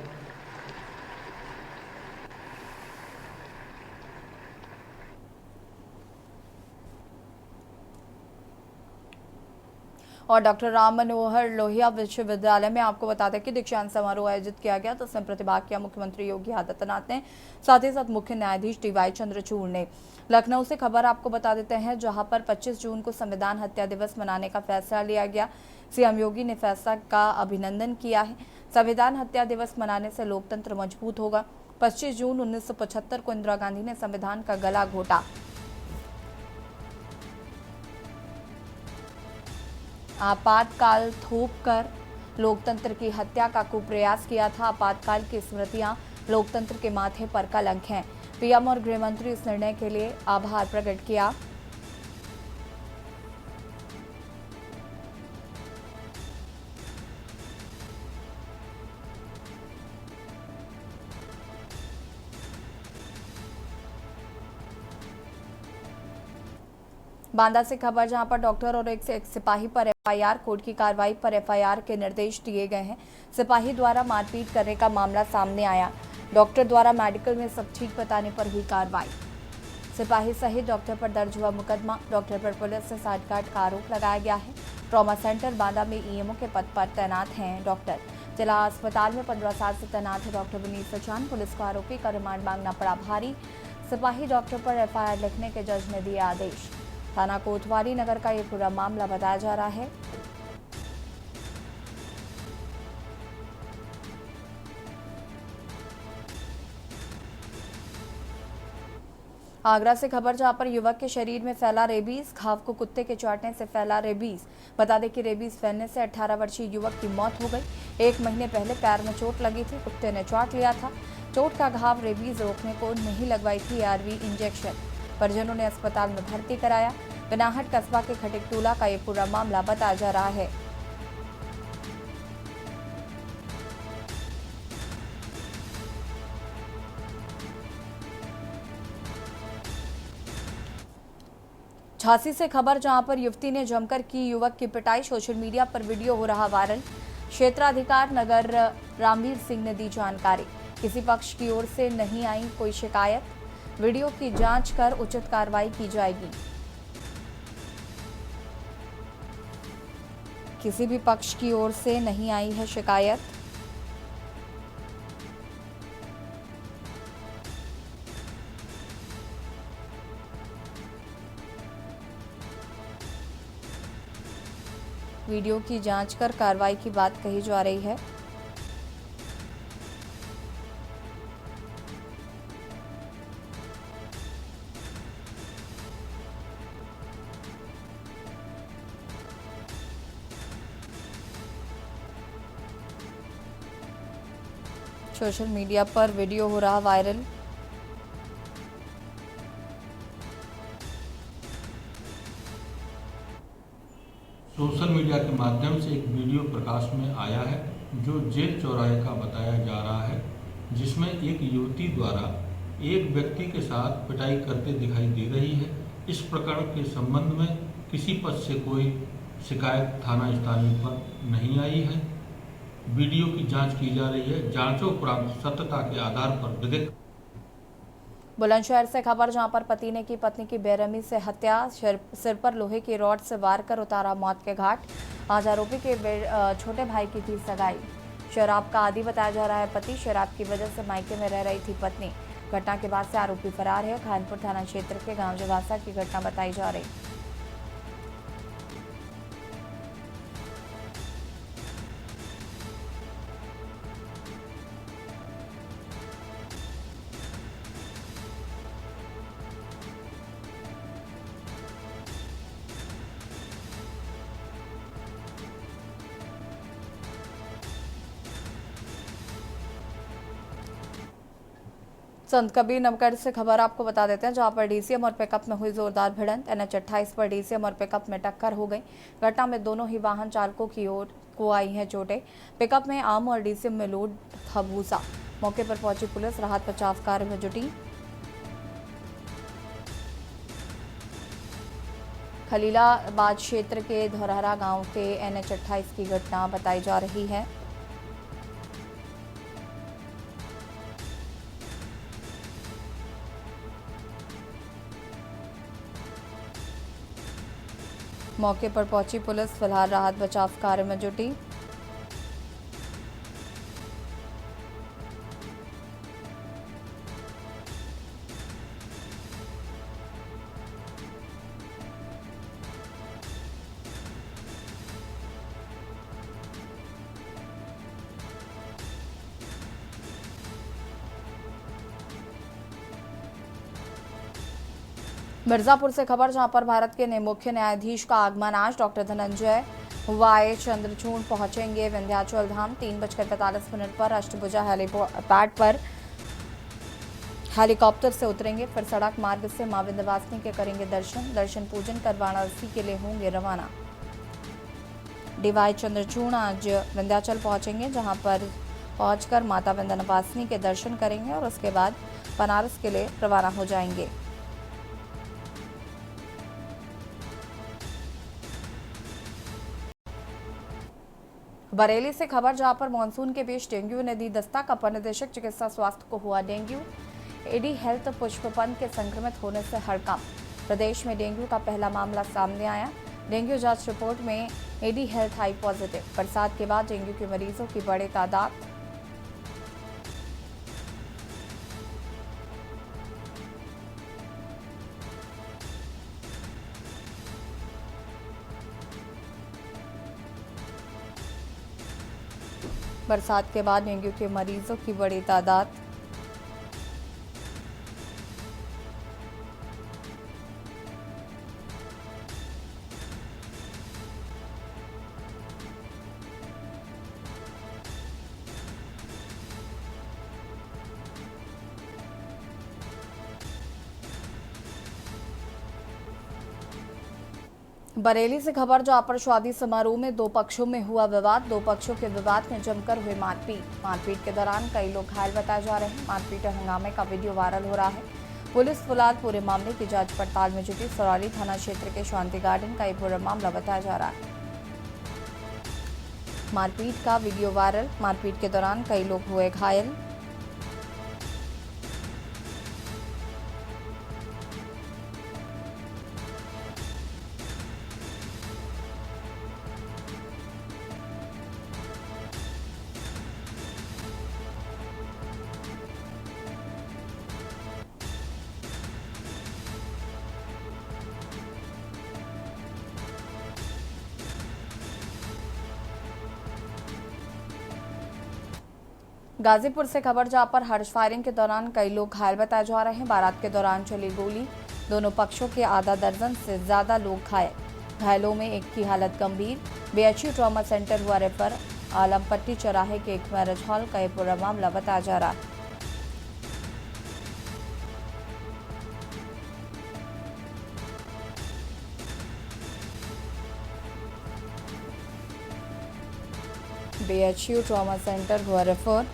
Speaker 1: और डॉक्टर राम मनोहर लोहिया विश्वविद्यालय में आपको बता दें कि दीक्षांत समारोह आयोजित किया गया, जिसमें प्रतिभाग किया मुख्यमंत्री योगी आदित्यनाथ ने, साथ ही साथ मुख्य न्यायाधीश DY चंद्रचूड़ ने। लखनऊ से खबर आपको बता देते हैं, जहां पर 25 जून को संविधान हत्या दिवस मनाने का फैसला लिया गया। सीएम योगी ने फैसला का अभिनंदन किया है। संविधान हत्या दिवस मनाने से लोकतंत्र मजबूत होगा। 25 जून 1975 को इंदिरा गांधी ने संविधान का गला घोटा। आपातकाल थोपकर लोकतंत्र की हत्या का कुप्रयास किया था। आपातकाल की स्मृतियां लोकतंत्र के माथे पर कलंक हैं। पीएम और गृह मंत्री इस निर्णय के लिए आभार प्रकट किया। बांदा से खबर, जहां पर डॉक्टर और एक सिपाही पर FIR, कोर्ट की कार्रवाई पर FIR के निर्देश दिए गए हैं। सिपाही द्वारा मारपीट करने का मामला सामने आया। डॉक्टर द्वारा मेडिकल में सब ठीक बताने पर हुई कार्रवाई। सिपाही सहित डॉक्टर पर दर्ज हुआ मुकदमा। डॉक्टर पर पुलिस से साठगांठ का आरोप लगाया गया है। ट्रॉमा सेंटर बांदा में EMO के पद पर तैनात हैं डॉक्टर। जिला अस्पताल में 15 साल से तैनात है डॉक्टर विनीत सचान। पुलिस को आरोपी का रिमांड मांगना पड़ा भारी। सिपाही डॉक्टर पर FIR लिखने के जज ने दिए आदेश। थाना कोतवाली नगर का ये पूरा मामला बताया जा रहा है। आगरा से खबर, जहां पर युवक के शरीर में फैला रेबीज। घाव को कुत्ते के चाटने से फैला रेबीज। बता दें कि रेबीज फैलने से 18 वर्षीय युवक की मौत हो गई। 1 महीने पहले पैर में चोट लगी थी, कुत्ते ने चाट लिया था। चोट का घाव रेबीज रोकने को नहीं लगवाई थी ARV इंजेक्शन। परिजनों ने अस्पताल में भर्ती कराया। बिनाहट कस्बा के खटिकटोला का ये पूरा मामला बताया जा रहा है। झांसी से खबर, जहां पर युवती ने जमकर की युवक की पिटाई। सोशल मीडिया पर वीडियो हो रहा वायरल। क्षेत्राधिकार नगर रामवीर सिंह ने दी जानकारी। किसी पक्ष की ओर से नहीं आई कोई शिकायत। वीडियो की जांच कर उचित कार्रवाई की जाएगी। किसी भी पक्ष की ओर से नहीं आई है शिकायत। वीडियो की जांच कर कार्रवाई की बात कही जा रही है। सोशल मीडिया पर वीडियो हो रहा वायरल।
Speaker 12: सोशल मीडिया के माध्यम से एक वीडियो प्रकाश में आया है, जो जेल चौराहे का बताया जा रहा है, जिसमें एक युवती द्वारा एक व्यक्ति के साथ पिटाई करते दिखाई दे रही है। इस प्रकरण के संबंध में किसी पक्ष से कोई शिकायत थाना स्थानीय पर नहीं आई है। वीडियो की जांच की जा रही है। जांचोपरांत सत्यता के आधार पर विधिक।
Speaker 1: बुलंदशहर से खबर, जहां पर पति ने की पत्नी की बेरहमी से हत्या। सिर पर लोहे की रॉड से वार कर उतारा मौत के घाट। आज आरोपी के छोटे भाई की थी सगाई। शराब का आदी बताया जा रहा है पति। शराब की वजह से मायके में रह रही थी पत्नी। घटना के बाद से आरोपी फरार है। खानपुर थाना क्षेत्र के गांव जवासा की घटना बताई जा रही। संत कबीर नगर से खबर आपको बता देते हैं, जहां पर DCM और पिकअप में हुई जोरदार भिड़ंत। NH 28 पर DCM और पिकअप में टक्कर हो गई। घटना में दोनों ही वाहन चालकों की ओर को आई हैं चोटें। पिकअप में आम और DCM में लोड था भूसा। मौके पर पहुंची पुलिस राहत बचाव कार्य में जुटी। खलीलाबाद क्षेत्र के धौरहरा गांव के NH 28 की घटना बताई जा रही है। मौके पर पहुंची पुलिस फिलहाल राहत बचाव कार्य में जुटी। मिर्जापुर से खबर, जहां पर भारत के मुख्य न्यायाधीश का आगमन आज डॉक्टर धनंजय वाई चंद्रचूड़ पहुंचेंगे विंध्याचल धाम। 3:45 पर अष्टभुजा हेलीपैड पर हेलीकॉप्टर से उतरेंगे, फिर सड़क मार्ग से मां विंध्यवासिनी के करेंगे दर्शन पूजन कर वाराणसी के लिए होंगे रवाना। डीवाई चंद्रचूड़ आज विंध्याचल पहुंचेंगे, जहां पर पहुंचकर माता विंध्यवासिनी के दर्शन करेंगे और उसके बाद बनारस के लिए रवाना हो जाएंगे। बरेली से खबर, जहां पर मानसून के बीच डेंगू ने दी दस्तक। अपर निदेशक चिकित्सा स्वास्थ्य को हुआ डेंगू। एडी हेल्थ पुष्पपंत के संक्रमित होने से हड़कंप। प्रदेश में डेंगू का पहला मामला सामने आया। डेंगू जांच रिपोर्ट में एडी हेल्थ आई पॉजिटिव। बरसात के बाद डेंगू के मरीजों की बड़ी तादाद। बरसात के बाद डेंगू के मरीजों की बड़ी तादाद। बरेली से खबर, जहां पर शादी समारोह में दो पक्षों में हुआ विवाद। दो पक्षों के विवाद में जमकर हुई मारपीट के दौरान कई लोग घायल बताए जा रहे हैं। मारपीट और हंगामे का वीडियो वायरल हो रहा है। पुलिस फिलहाल पूरे मामले की जांच पड़ताल में जुटी। सौराली थाना क्षेत्र के शांति गार्डन का ये पूरा मामला बताया जा रहा है। मारपीट का वीडियो वायरल। मारपीट के दौरान कई लोग हुए घायल। गाजीपुर से खबर, जहां पर हर्ष फायरिंग के दौरान कई लोग घायल बताए जा रहे हैं। बारात के दौरान चली गोली। दोनों पक्षों के आधा दर्जन से ज्यादा लोग घायल। घायलों में एक की हालत गंभीर। बीएचयू ट्रॉमा सेंटर हुआ रेफर। आलमपट्टी चौराहे के एक मैरिज हॉल का ये पूरा मामला बताया जा रहा है। बीएचयू ट्रॉमा सेंटर हुआ रेफर।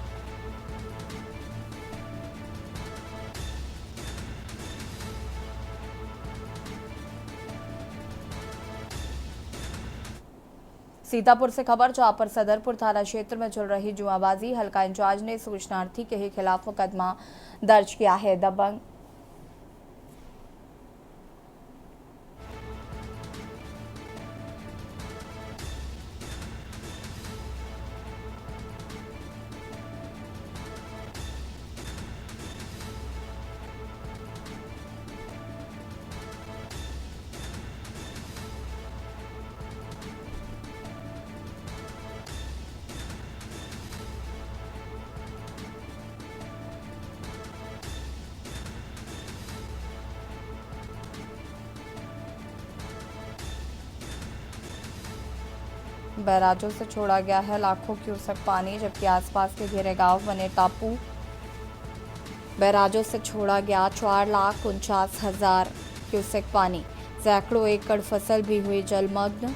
Speaker 1: सीतापुर से खबर, जहां पर सदरपुर थाना क्षेत्र में चल रही जुआबाजी। हल्का इंचार्ज ने सूचनार्थी के ही खिलाफ मुकदमा दर्ज किया है। दबंग बैराजों से छोड़ा गया है लाखों क्यूसेक पानी, जबकि आसपास के घिरे गांव बने टापू। बैराजों से छोड़ा गया 4,49,000 क्यूसेक पानी। सैकड़ों एकड़ फसल भी हुई जलमग्न।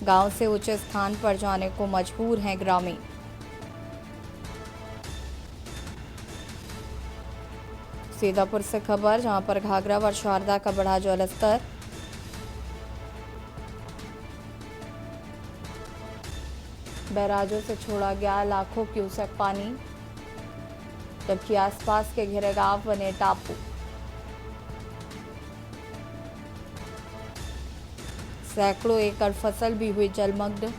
Speaker 1: गांव से ऊंचे स्थान पर जाने को मजबूर हैं ग्रामीण। सीतापुर से खबर, जहां पर घाघरा व शारदा का बढ़ा जलस्तर। बैराजों से छोड़ा गया लाखों क्यूसेक पानी, जबकि आसपास के घिरे गांव बने टापू। सैकड़ों एकड़ फसल भी हुई जलमग्न।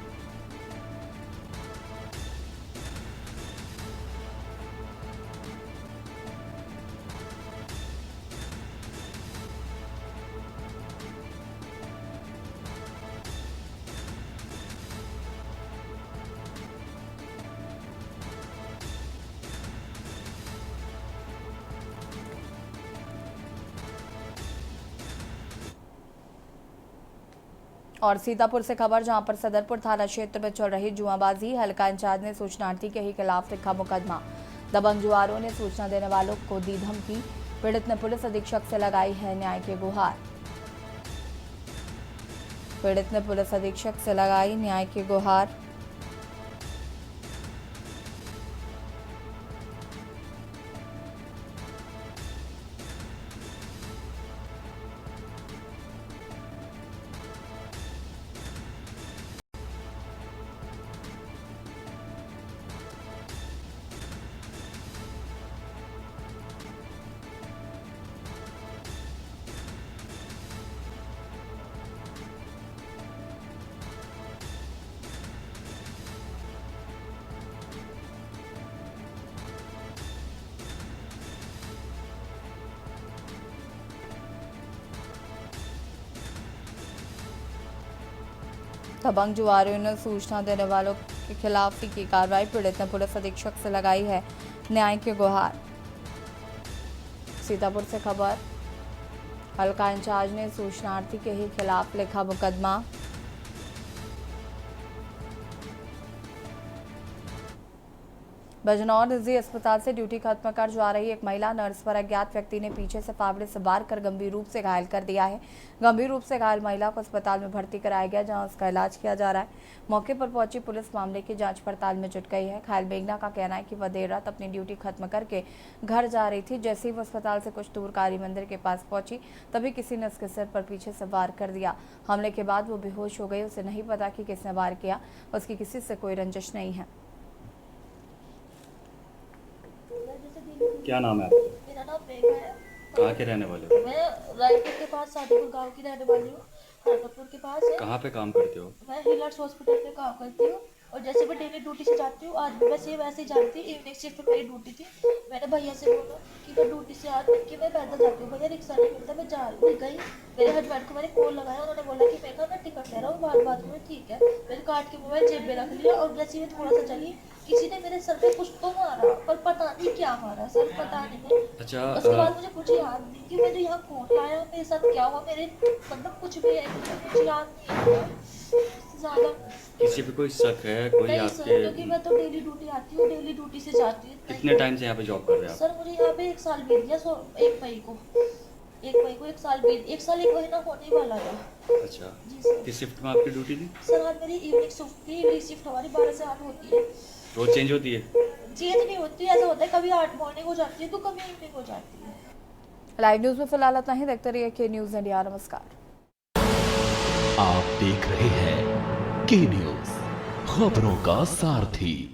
Speaker 1: और सीतापुर से खबर, जहां पर सदरपुर थाना क्षेत्र में चल रही जुआबाजी, हल्का इंचार्ज ने सूचनार्थी के ही खिलाफ लिखा मुकदमा। दबंग जुआरों ने सूचना देने वालों को दी धमकी। पीड़ित ने पुलिस अधीक्षक से लगाई है न्याय की गुहार। पीड़ित ने पुलिस अधीक्षक से लगाई न्याय की गुहार। दबंग जुआरियों ने सूचना देने वालों के खिलाफ की कार्रवाई। पीड़ित ने पुलिस अधीक्षक से लगाई है न्याय की गुहार। सीतापुर से खबर, हल्का इंचार्ज ने सूचनार्थी के ही खिलाफ लिखा मुकदमा। बजनौर निजी अस्पताल से ड्यूटी खत्म कर जा रही एक महिला नर्स पर अज्ञात व्यक्ति ने पीछे से फावड़े से वार कर गंभीर रूप से घायल कर दिया है। गंभीर रूप से घायल महिला को अस्पताल में भर्ती कराया गया, जहां उसका इलाज किया जा रहा है। मौके पर पहुंची पुलिस मामले की जांच पड़ताल में जुट गई है। घायल मेघना का कहना है कि वह देर रात अपनी ड्यूटी खत्म करके घर जा रही थी। जैसे ही वो अस्पताल से कुछ दूर काली मंदिर के पास पहुंची, तभी किसी ने उसके सिर पर पीछे से वार कर दिया। हमले के बाद वो बेहोश हो गई। उसे नहीं पता कि किसने वार किया। उसकी किसी से कोई रंजिश नहीं है।
Speaker 13: क्या नाम है आपका?
Speaker 14: मेरा नाम मेघा है।
Speaker 13: कहाँ के रहने वाले हो?
Speaker 14: मैं रायपुर के पास सादीपुर गांव की रहने वाली हूँ। हरकतपुर के पास है।
Speaker 13: कहाँ पे काम करते हो?
Speaker 14: मैं हिलर्स हॉस्पिटल में काम करती हूँ। और जैसे मैं डेली ड्यूटी से जाती हूँ, आज भी वैसे वैसे ही जाती थी। इवनिंग शिफ्ट में मेरी ड्यूटी थी। मैंने भैया से बोला कि मैं ड्यूटी से आ कि मैं पैदल जाती हूँ। भैया रिक्शा नहीं मिलता, मैं जा रही गई। मेरे हस्बैंड को मैंने कॉल लगाया, उन्होंने बोला कि मैं टिकट ले रहा हूँ, बात में ठीक है। मैंने काट के मोबाइल जेब में रख लिया और जैसे मैं थोड़ा सा चली, किसी ने मेरे सर पे कुछ तो मारा, पर पता नहीं क्या मारा सर, पता नहीं।
Speaker 13: अच्छा,
Speaker 14: उसके बाद मुझे कुछ याद नहीं कि मुझे यहाँ कौन लाया, मेरे साथ क्या हुआ, मेरे मतलब कुछ भी है, कुछ याद नहीं है ज्यादा।
Speaker 13: किसी पे कोई शक है? कोई
Speaker 14: नहीं
Speaker 13: आपके?
Speaker 14: सर, क्योंकि मैं तो डेली ड्यूटी आती हूँ, डेली ड्यूटी से जाती हूँ।
Speaker 13: कितने टाइम से यहाँ पे जॉब कर रहे हैं आप?
Speaker 14: सर मुझे यहाँ पे 1 साल बीत गया। 1 मई को 1 साल 1 महीना होने वाला है।
Speaker 13: अच्छा,
Speaker 14: जी सर।
Speaker 13: किस शिफ्ट में आपकी ड्यूटी थी?
Speaker 14: सर आज मेरी इवनिंग शिफ्ट थी। इवनिंग शिफ्ट हमारी 12 से 8 होती है।
Speaker 13: रोज चेंज होती है?
Speaker 14: चेंज नहीं होती, ऐसा होता है कभी 8 मॉर्निंग हो जाती है तो कभी इवनिंग हो जाती है।
Speaker 1: लाइव न्यूज में फिलहाल इतना ही। देखते रहिए के न्यूज इंडिया। नमस्कार।
Speaker 2: आप देख रहे हैं के न्यूज, खबरों का सारथी।